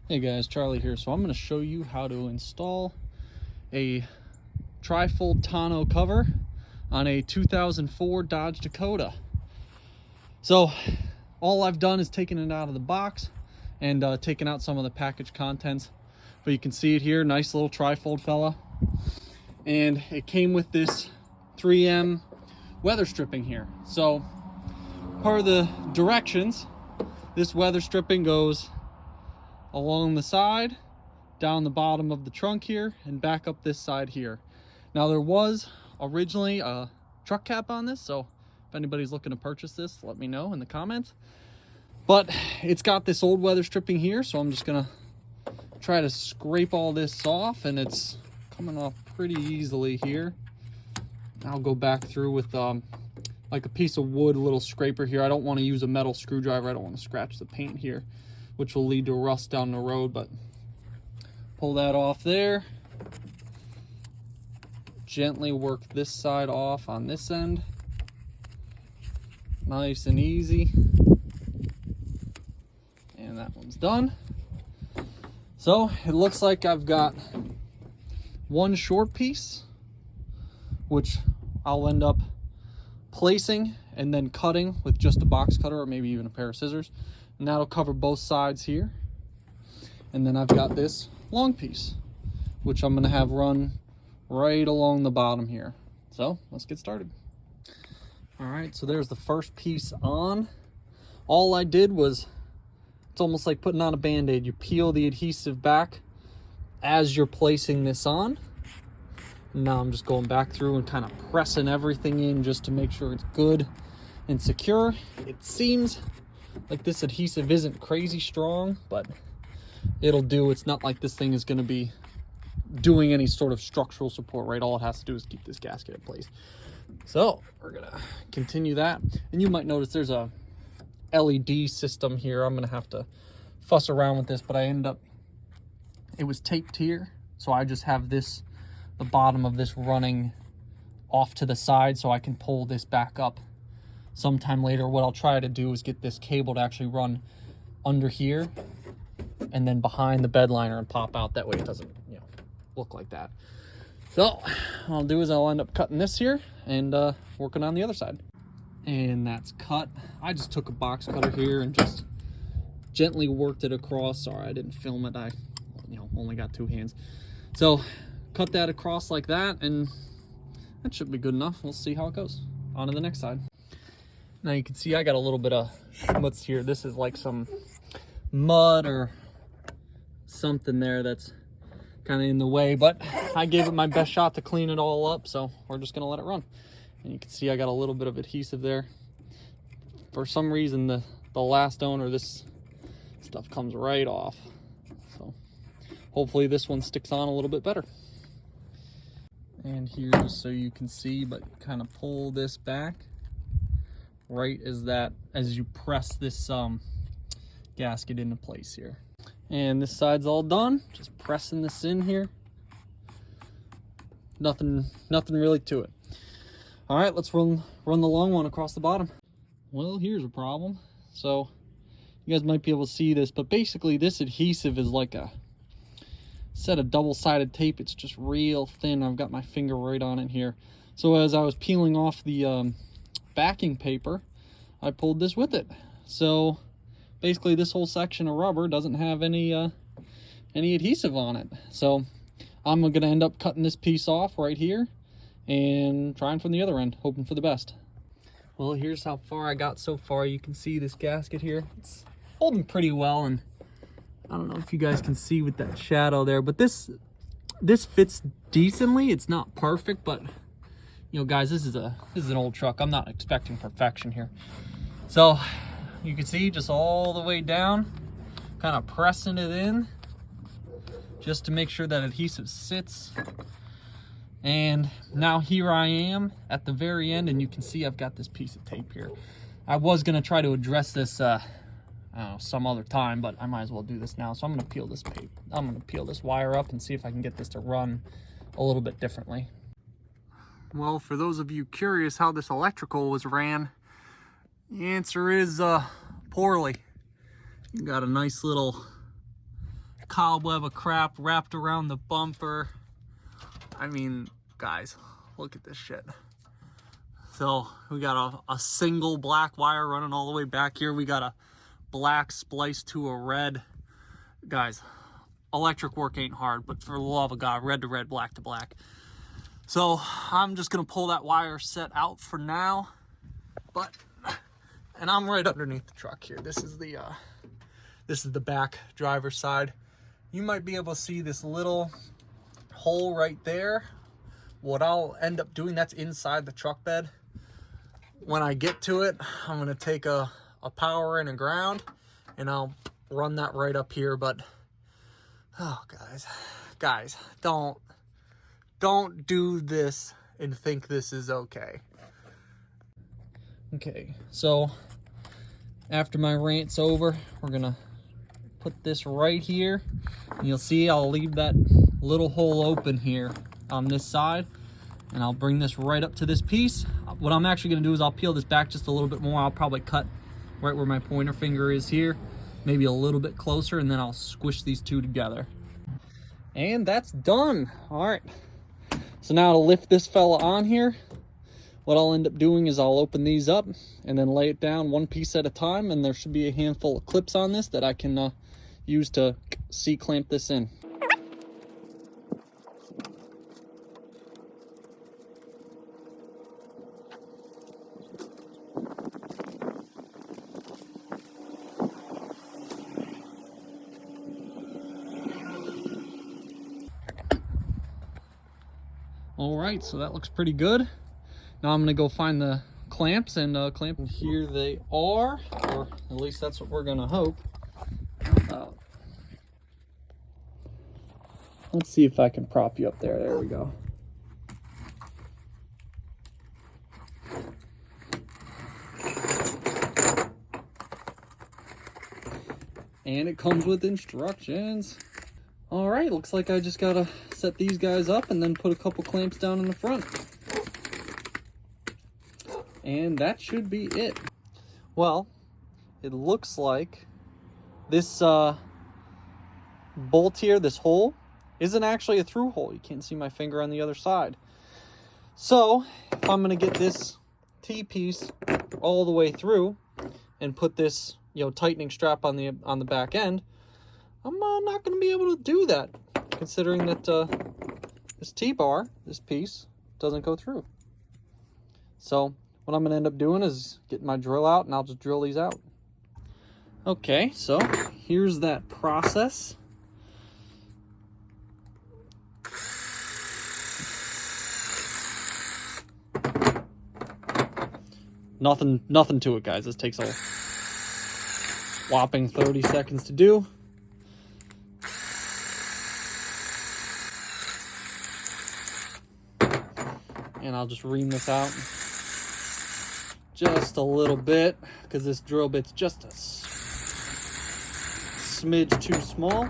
Hey guys, Charlie here. So I'm going to show you how to install a tri-fold tonneau cover on a 2004 Dodge Dakota. So all I've done is taken it out of the box and taken out some of the package contents. But you can see it here, nice little tri-fold fella. And it came with this 3M weather stripping here. So per the directions, this weather stripping goes along the side, down the bottom of the trunk here, and back up this side here. Now there was originally a truck cap on this, so if anybody's looking to purchase this, let me know in the comments. But it's got this old weather stripping here, so I'm just gonna try to scrape all this off, and it's coming off pretty easily here. I'll go back through with like a piece of wood, little scraper here. I don't want to use a metal screwdriver. I don't want to scratch the paint here, which will lead to rust down the road. But pull that off there. Gently work this side off on this end. Nice and easy. And that one's done. So it looks like I've got one short piece, which I'll end up placing and then cutting with just a box cutter or maybe even a pair of scissors. And that'll cover both sides here. And then I've got this long piece, which I'm gonna have run right along the bottom here. So let's get started. All right, so there's the first piece on. All I did was, it's almost like putting on a Band-Aid. You peel the adhesive back as you're placing this on. Now I'm just going back through and kind of pressing everything in just to make sure it's good and secure. It seems like this adhesive isn't crazy strong, but it'll do. It's not like this thing is going to be doing any sort of structural support, right? All it has to do is keep this gasket in place. So we're going to continue that. And you might notice there's a LED system here. I'm going to have to fuss around with this, but it was taped here. So I just have this, the bottom of this running off to the side so I can pull this back up sometime later. What I'll try to do is get this cable to actually run under here and then behind the bed liner and pop out. That way it doesn't, look like that. So what I'll do is I'll end up cutting this here and working on the other side. And that's cut. I just took a box cutter here and just gently worked it across. Sorry, I didn't film it. I only got two hands. So cut that across like that, and that should be good enough. We'll see how it goes. On to the next side. Now you can see I got a little bit of schmutz here. This is like some mud or something there that's kind of in the way, but I gave it my best shot to clean it all up, so we're just gonna let it run. And you can see I got a little bit of adhesive there. For some reason, the last owner, this stuff comes right off. So hopefully this one sticks on a little bit better. And here, just so you can see, but kind of pull this back right as you press this gasket into place here. And this side's all done. Just pressing this in here. Nothing really to it. All right, let's run the long one across the bottom. Well, here's a problem. So you guys might be able to see this, but basically this adhesive is like a set of double-sided tape. It's just real thin. I've got my finger right on it here. So as I was peeling off the backing paper, I pulled this with it. So basically this whole section of rubber doesn't have any adhesive on it. So I'm gonna end up cutting this piece off right here and trying from the other end, hoping for the best. Well, here's how far I got so far. You can see this gasket here. It's holding pretty well, and I don't know if you guys can see with that shadow there, but this fits decently. It's not perfect, but guys, this is an old truck. I'm not expecting perfection here. So you can see just all the way down, kind of pressing it in just to make sure that adhesive sits. And now here I am at the very end, and you can see I've got this piece of tape here. I was gonna try to address this I don't know, some other time, but I might as well do this now. So I'm gonna peel this wire up and see if I can get this to run a little bit differently. Well, for those of you curious how this electrical was ran, the answer is poorly. You got a nice little cobweb of crap wrapped around the bumper. I mean, guys, look at this shit. So we got a single black wire running all the way back here. We got a black spliced to a red. Guys, electric work ain't hard, but for the love of God, red to red, black to black. So I'm just gonna pull that wire set out for now. And I'm right underneath the truck here. This is the back driver's side. You might be able to see this little hole right there. What I'll end up doing, that's inside the truck bed. When I get to it, I'm gonna take a power and a ground, and I'll run that right up here. But oh, guys, don't do this and think this is okay. Okay, so after my rant's over, we're gonna put this right here, and you'll see I'll leave that little hole open here on this side, and I'll bring this right up to this piece. What I'm actually gonna do is I'll peel this back just a little bit more. I'll probably cut right where my pointer finger is here, maybe a little bit closer, and then I'll squish these two together. And that's done. All right, so now to lift this fella on here, what I'll end up doing is I'll open these up and then lay it down one piece at a time, and there should be a handful of clips on this that I can use to C-clamp this in. All right, so that looks pretty good. Now I'm gonna go find the clamps and clamp. And here they are, or at least that's what we're gonna hope. Let's see if I can prop you up there. There we go. And it comes with instructions. All right, looks like I just gotta set these guys up and then put a couple clamps down in the front. And that should be it. Well, it looks like this bolt here, this hole, isn't actually a through hole. You can't see my finger on the other side. So if I'm gonna get this T-piece all the way through and put this, tightening strap on the back end, I'm not gonna be able to do that, considering that this T-bar, this piece, doesn't go through. So what I'm gonna end up doing is getting my drill out, and I'll just drill these out. Okay, so here's that process. Nothing to it, guys. This takes a whopping 30 seconds to do. And I'll just ream this out just a little bit, because this drill bit's just a smidge too small.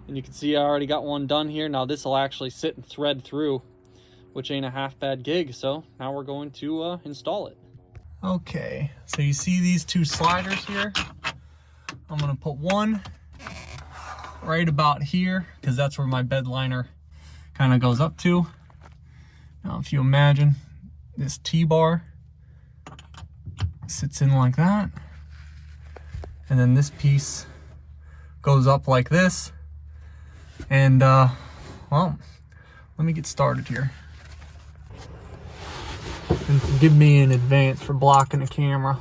And you can see I already got one done here. Now this will actually sit and thread through, which ain't a half bad gig. So now we're going to install it. Okay, so you see these two sliders here? I'm gonna put one right about here, because that's where my bed liner kind of goes up to. Now if you imagine this T-bar sits in like that, and then this piece goes up like this, and well, let me get started here. And forgive me in advance for blocking the camera.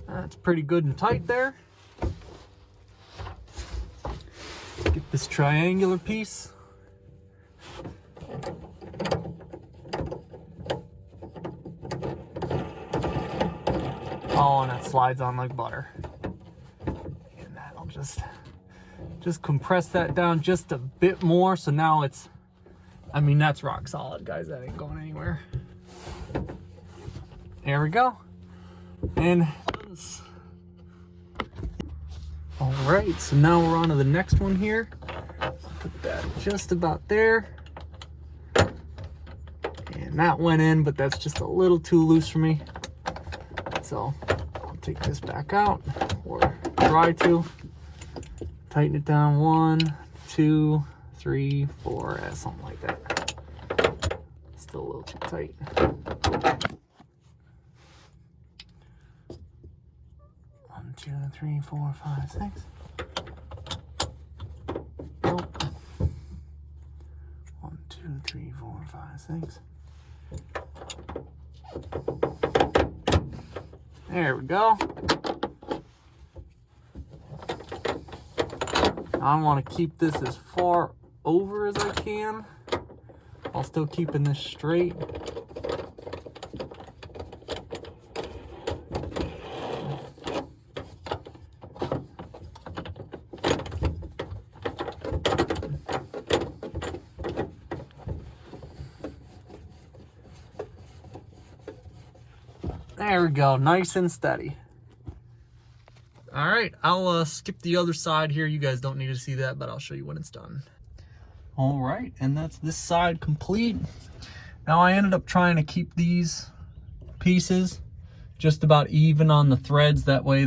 That's pretty good and tight there. Get this triangular piece. Oh, and that slides on like butter. And that'll just compress that down just a bit more. So now it's, I mean, that's rock solid, guys. That ain't going anywhere. There we go. And all right, so now we're on to the next one here. Put that just about there. And that went in, but that's just a little too loose for me. So I'll take this back out, or try to. Tighten it down 1, 2, 3, 4, something like that. Still a little too tight. 1, 2, 3, 4, 5, 6. Nope. 1, 2, 3, 4, 5, 6. There we go. I want to keep this as far over as I can, while still keeping this straight. There we go, nice and steady. All right, I'll skip the other side here. You guys don't need to see that, but I'll show you when it's done. All right, and that's this side complete. Now I ended up trying to keep these pieces just about even on the threads. That way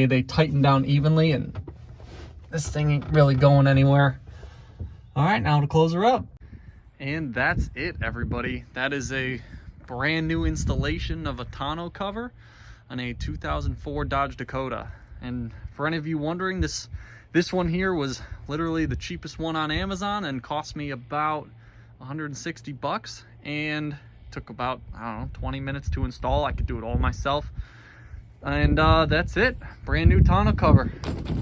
they tighten down evenly, and this thing ain't really going anywhere. All right, now to close her up. And that's it, everybody. That is a brand new installation of a tonneau cover on a 2004 Dodge Dakota. And for any of you wondering, this one here was literally the cheapest one on Amazon and cost me about 160 bucks, and took about, I don't know, 20 minutes to install. I could do it all myself. And that's it. Brand new tonneau cover.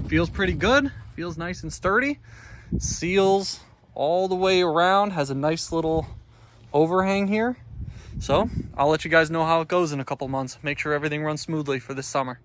Feels pretty good. Feels nice and sturdy. Seals all the way around. Has a nice little overhang here. So I'll let you guys know how it goes in a couple months. Make sure everything runs smoothly for this summer.